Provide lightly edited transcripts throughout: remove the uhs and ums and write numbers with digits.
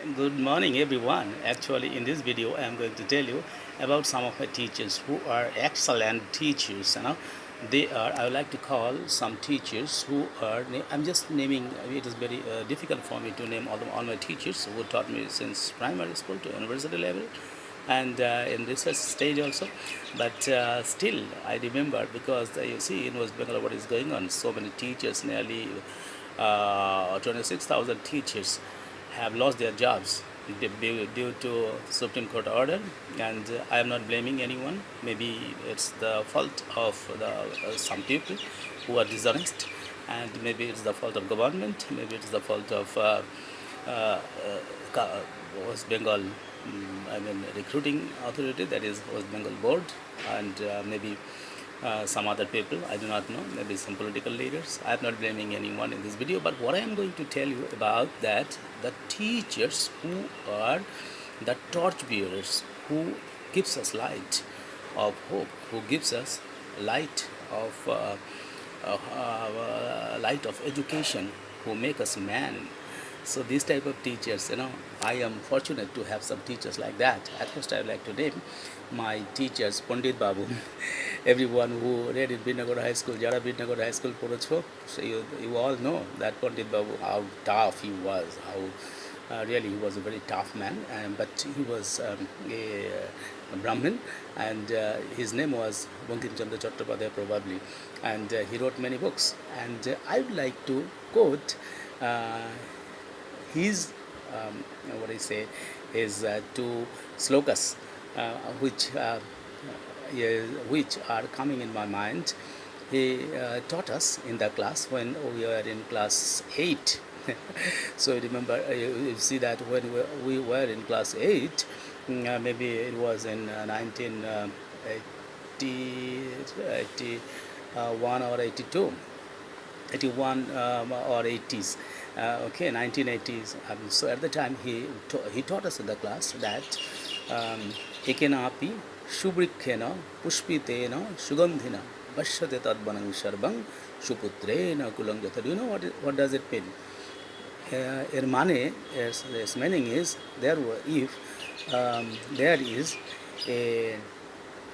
Good morning, everyone. Actually, in this video, I am going to tell you about some of my teachers who are excellent teachers. They are. I would like to call some teachers who are. I'm just naming. It is very difficult for me to name all my teachers who taught me since primary school to university level, and in research stage also. But still, I remember because you see in West Bengal what is going on. So many teachers, nearly 26,000 teachers have lost their jobs due to Supreme Court order, and I am not blaming anyone. Maybe it's the fault of some people who are dishonest, and maybe it's the fault of government. Maybe it's the fault of uh, West Bengal. Recruiting authority, that is West Bengal board, and maybe some other people, I do not know, maybe some political leaders. I am not blaming anyone in this video, but what I am going to tell you about that the teachers who are the torch bearers, who gives us light of hope, who gives us light of light of education, who make us man. So these type of teachers, I am fortunate to have some teachers like that. At first I would like to name my teachers, Pundit Babu. Everyone who read in Birnagar High School, Jana Birnagar High School, so you all know that Pundit Babu, how tough he was, how really he was a very tough man, but he was a Brahmin, and his name was Chandra probably, and he wrote many books, and I would like to quote his what I say is two slokas which are coming in my mind. He taught us in the class when we were in class 8. So remember, you see that when we were in class 8, maybe it was in 1981 or 82. 81 or 80s, okay, 1980s. So at the time he taught us in the class that ekena api shubrikhena pushpitena sugandhina bashyate tadvanang sharvang suputrena kulangjata. Do you know what does it mean? Er mane, its meaning is if there is a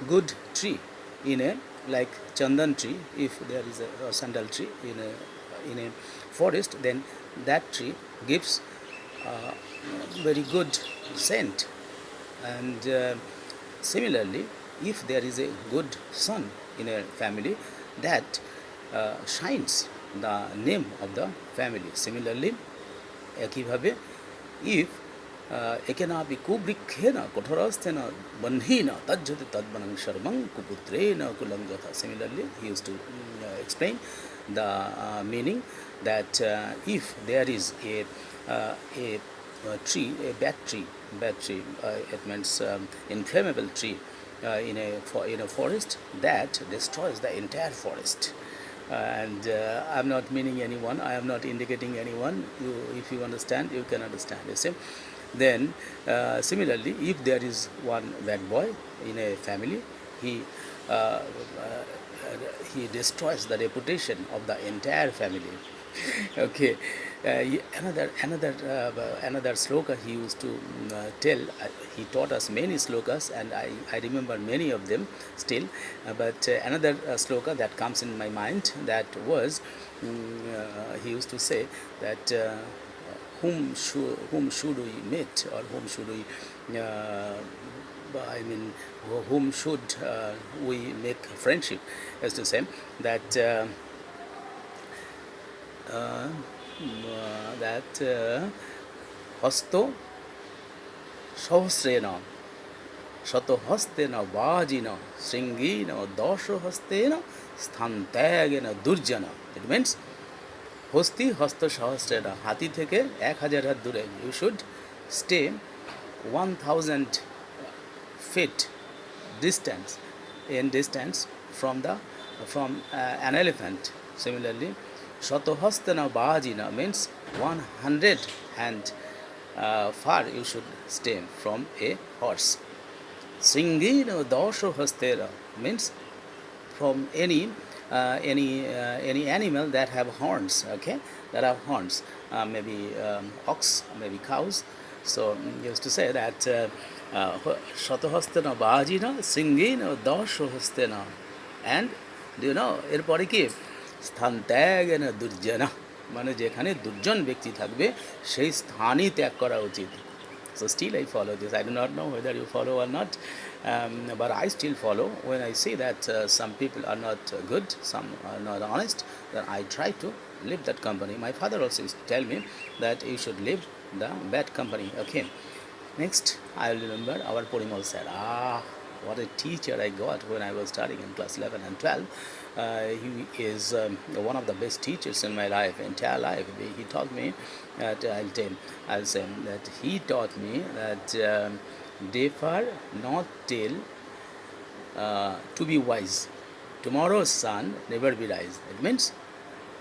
good tree in a, like chandan tree, if there is a sandal tree in a forest, then that tree gives very good scent. And similarly, if there is a good son in a family, that shines the name of the family. Similarly, একইভাবে if ekenapi kubrikhena kothorasthena bandhina tajjati tadvanang sharvang kuputrena kulangjatha. Similarly, he used to explain the meaning that if there is a tree, a bad tree, it means inflammable tree in a forest, that destroys the entire forest. And I'm not meaning anyone, I am not indicating anyone. If you understand, you can understand. You see? Then similarly, if there is one bad boy in a family, he destroys the reputation of the entire family. Okay. Another sloka he used to tell. He taught us many slokas, and I remember many of them still. But another sloka that comes in my mind, that was he used to say that whom should we meet, or whom should we whom should we make friendship, as to say that hasto sahasrena shato hastena vajina sringina dasho hastena sthantagena durjana. It means হস্তি হস্ত সহস্রেনা, হাতি থেকে 1000 হাত দূরে, you should stay 1000 feet distance from an elephant. Similarly, shatohastana bhajina means 100 hand far you should stay from a horse. Singina dasho hastera means from any animal that have horns, okay, that have horns, maybe ox, maybe cows, So he used to say that Shatahastena Bajina Singina Dashahastena. And do you know, এরপরে কি স্থান ত্যাগ না দুর্জনা, মানে যেখানে দুর্জন ব্যক্তি থাকবে সেই স্থানই ত্যাগ করা উচিত. So still I follow this. I do not know whether you follow or not, but I still follow. When I see that some people are not good, some are not honest, then I try to leave that company. My father also used to tell me that you should leave the bad company. Okay. Next, I will remember our Parimal said, what a teacher I got when I was studying in class 11 and 12. He is one of the best teachers in my life, entire life. He taught me that, I'll say that he taught me that defer not till to be wise. Tomorrow's sun never be rise. It means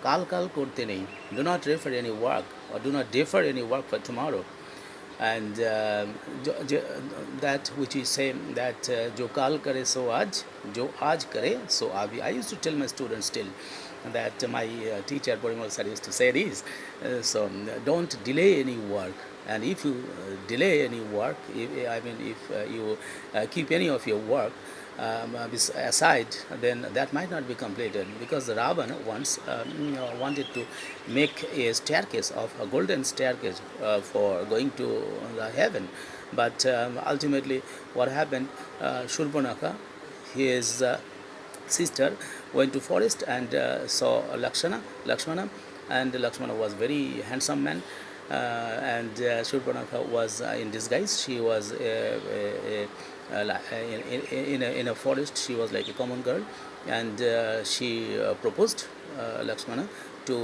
kal korte nei. Do not refer any work or do not defer any work for tomorrow. And that which is saying that jo kal kare so aaj, jo aaj kare so abhi. I used to tell my students still that my teacher Parimal Sir used to say this. So don't delay any work, and if you delay any work, if you keep any of your work aside, then that might not be completed, because Ravana once wanted to make a staircase of a golden staircase for going to the heaven, but ultimately what happened, Shurpanakha, his sister, went to forest and saw Lakshmana, and Lakshmana was very handsome man, and Shurpanakha was in disguise. She was in a forest. She was like a common girl, and she proposed Lakshmana to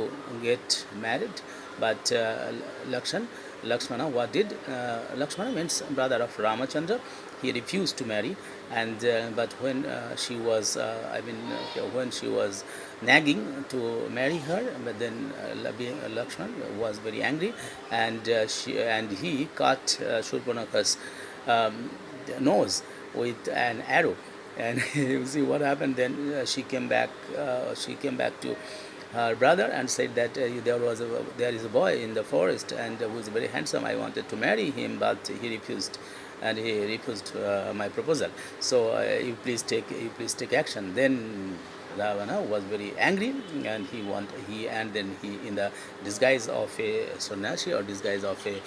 get married, but Lakshmana, what did Lakshmana means brother of Ramachandra. He refused to marry, and but when she was when she was nagging to marry her, but then Lakshman was very angry, and he cut Shurpanakha's nose with an arrow, and you see what happened. Then she came back to her brother and said that there is a boy in the forest and who is very handsome. I wanted to marry him, but he refused, and he refused my proposal. So you please take action. Then Ravana was very angry, and he in the disguise of a sannyasi or disguise of a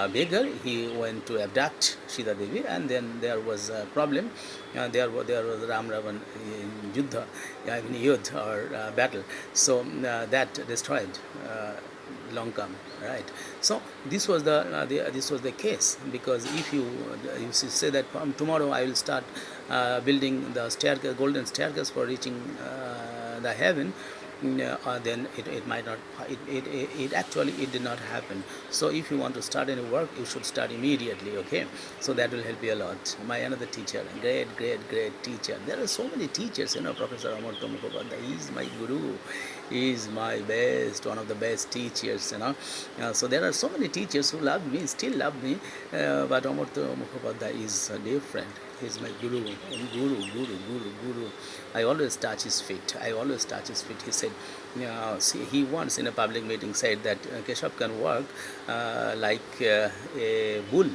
beggar, he went to abduct Sita Devi, and then there was a problem. There was Ram Ravan Yudh or battle. So that destroyed Lanka, right? So this was the case, because if you say that tomorrow I will start building the staircase, golden staircase for reaching the heaven, then it might not. It actually did not happen. So if you want to start any work, you should start immediately. Okay, so that will help you a lot. My another teacher, great teacher. There are so many teachers. Professor Amartya Mukhopadhyaya, he is my guru. He is my best, one of the best teachers. So there are so many teachers who love me, still love me, but Amartya Mukhopadhyaya is different. He is my guru. I always touch his feet. He said, he once in a public meeting said that Keshab can work like a bull,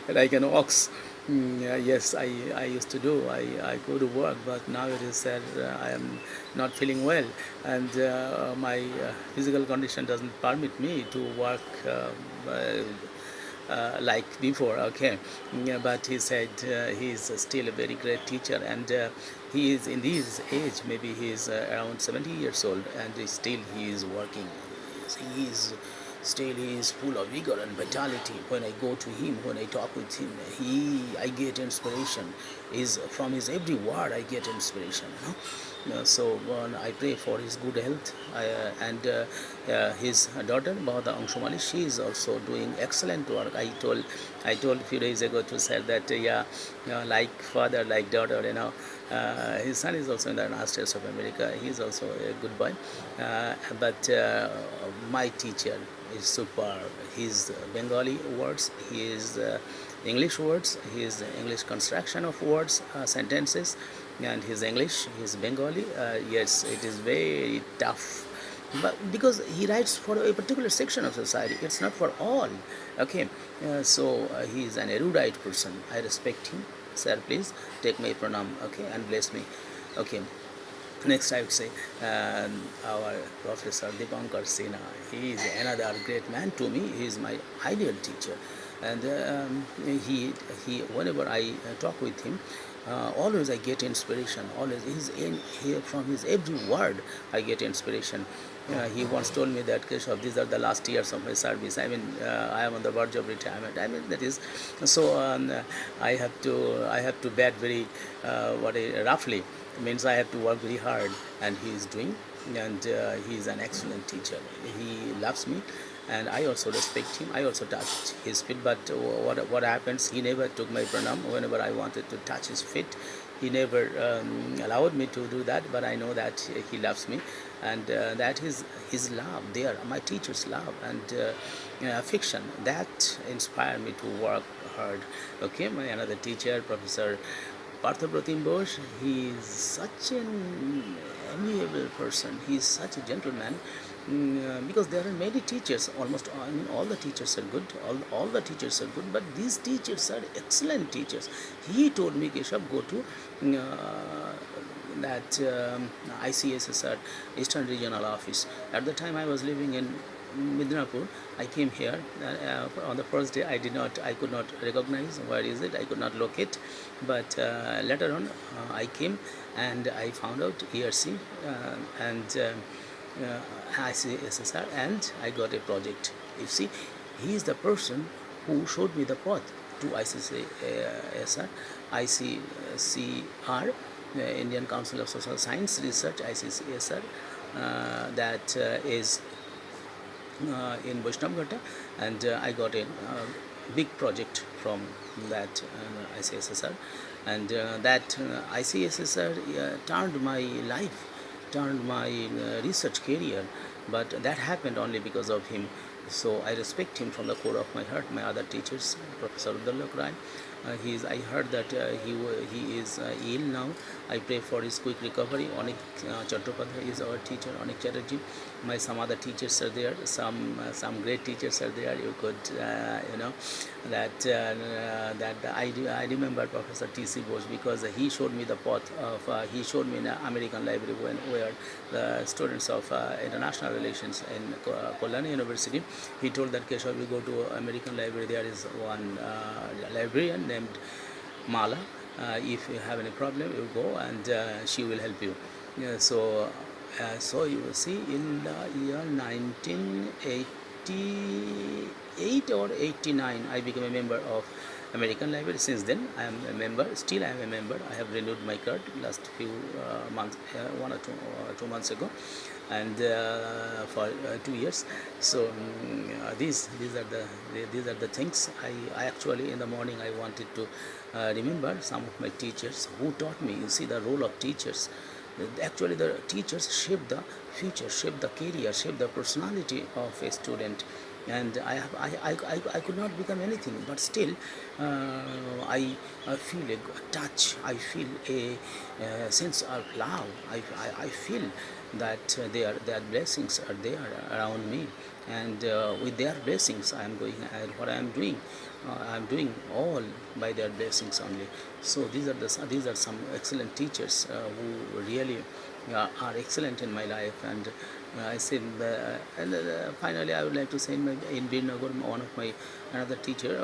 like an ox. Yes, I used to do. I go to work, but now it is that I am not feeling well, and my physical condition doesn't permit me to work like before. Okay, but he said he is still a very great teacher, and he is in this age, maybe he is around 70 years old, and still he is working. He is full of vigor and vitality. When I go to him, when I talk with him, I get inspiration. From his every word I get inspiration. So I pray for his good health, and his daughter Bahada Angshumali, she is also doing excellent work. I told a few days ago to say that like father, like daughter. His son is also in the United States of America. He is also a good boy, but my teacher is superb. His Bengali words, his English words, his English construction of words, sentences, and his English, his Bengali, yes, it is very tough. But because he writes for a particular section of society, it's not for all. Okay, he is an erudite person. I respect him. Sir, please take my pranam, okay, and bless me. Okay. Next, I would say our Professor Dipankar Sinha. He is another great man to me. He is my ideal teacher, and he whenever I talk with him, always I get inspiration. Always he's in here from his every word I get inspiration. He once told me that, Keshab, these are the last years of my service. I mean, I am on the verge of retirement. I mean, that is so. I have to bat very roughly. Means I have to work very hard, and he is doing, and he is an excellent teacher. He loves me, and I also respect him. I also touched his feet, but what happens? He never took my pranam whenever I wanted to touch his feet. He never allowed me to do that, but I know that he loves me, and that is his love. They are my teacher's love and affection that inspire me to work hard. Okay, my another teacher, Professor Partha Bose, he is such an amiable person. He is such a gentleman. Because there are many teachers, almost I mean, all the teachers are good, all the teachers are good, but these teachers are excellent teachers. He told me, Keshab, go to that ICSSR, Eastern Regional Office. At the time I was living in Midnapur. I came here on the first day. I could not recognize where is it. I could not locate, but later on I came and I found out ERC and ICSSR, and I got a project. You see, he is the person who showed me the path to ICSR, ICCR, Indian Council of Social Science Research, ICCSR, that is in Vaishnavghata, and I got a big project from that ICSSR, and that ICSSR turned my life, turned my research career, but that happened only because of him. So I respect him from the core of my heart. My other teachers, Professor Uddolok Roy, I heard that he is ill now. I pray for his quick recovery. Chandra is our teacher. Anik Chatterjee. Some other teachers are there. Some great teachers are there. You could I remember Professor T.C. Bose, because he showed me the path of he showed me in the American library where the students of international relations in Kolkata University. He told that, Keshab, we go to American library. There is one librarian named Mala. If you have any problem, you go and she will help you. So you will see, in the year 1988 or 89, I became a member of American Library. Since then, I am a member. Still, I am a member. I have renewed my card last few months, 2 months ago, and for 2 years. So these are the things. I actually, in the morning, I wanted to remember some of my teachers who taught me. You see, the role of teachers. Actually, the teachers shape the future, shape the career, shape the personality of a student. And I could not become anything, but still I feel a touch. I feel a sense of love. I feel that their blessings are there around me, and with their blessings I am going. What I am doing, I am doing all by their blessings only. So these are some excellent teachers who really are excellent in my life. And I said, and finally I would like to say, in Birnagar, one of my another teacher,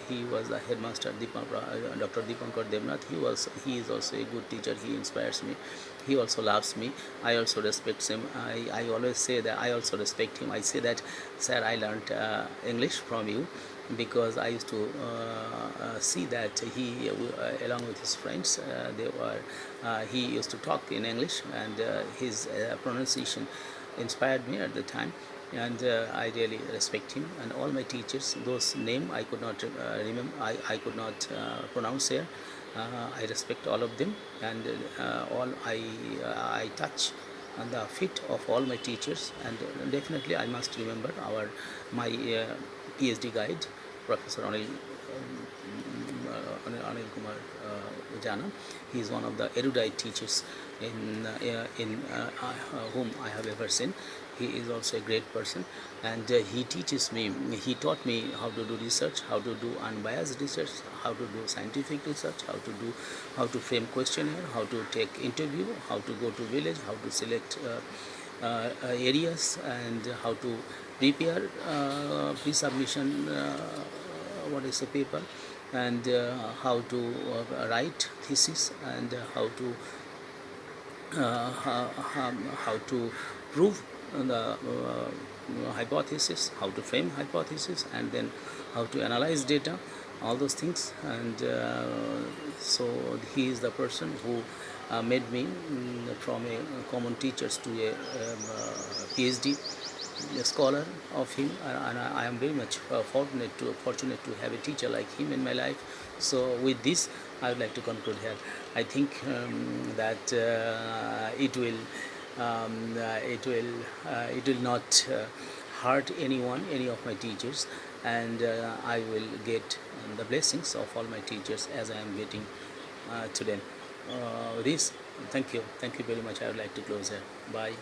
he was the headmaster, Dr. Dipankar Devnath. He is also a good teacher. He inspires me. He also loves me. I also respect him. I always say that I also respect him. I say that, sir, I learned English from you, because I used to see that he, along with his friends, he used to talk in English, and his pronunciation inspired me at the time, and I really respect him. And all my teachers, those names I could not remember, I could not pronounce here. I respect all of them, and all I touch on the feet of all my teachers. And definitely I must remember my PhD guide, Professor Anil, Anil Kumar Jana. He is one of the erudite teachers in whom I have ever seen. He is also a great person, and he teaches me, he taught me how to do research, how to do unbiased research, how to do scientific research, how to frame questionnaire, how to take interview, how to go to village, how to select areas, and how to prepare pre-submission what is the paper, and how to write thesis, and how to prove the hypothesis, how to frame hypothesis, and then how to analyze data, all those things. And so he is the person who made me from a common teachers to a PhD scholar of him, and I am very much fortunate to have a teacher like him in my life. So with this, I would like to conclude here. I think that it will not hurt anyone, any of my teachers, and I will get the blessings of all my teachers as I am getting today. This, thank you very much. I would like to close here. Bye.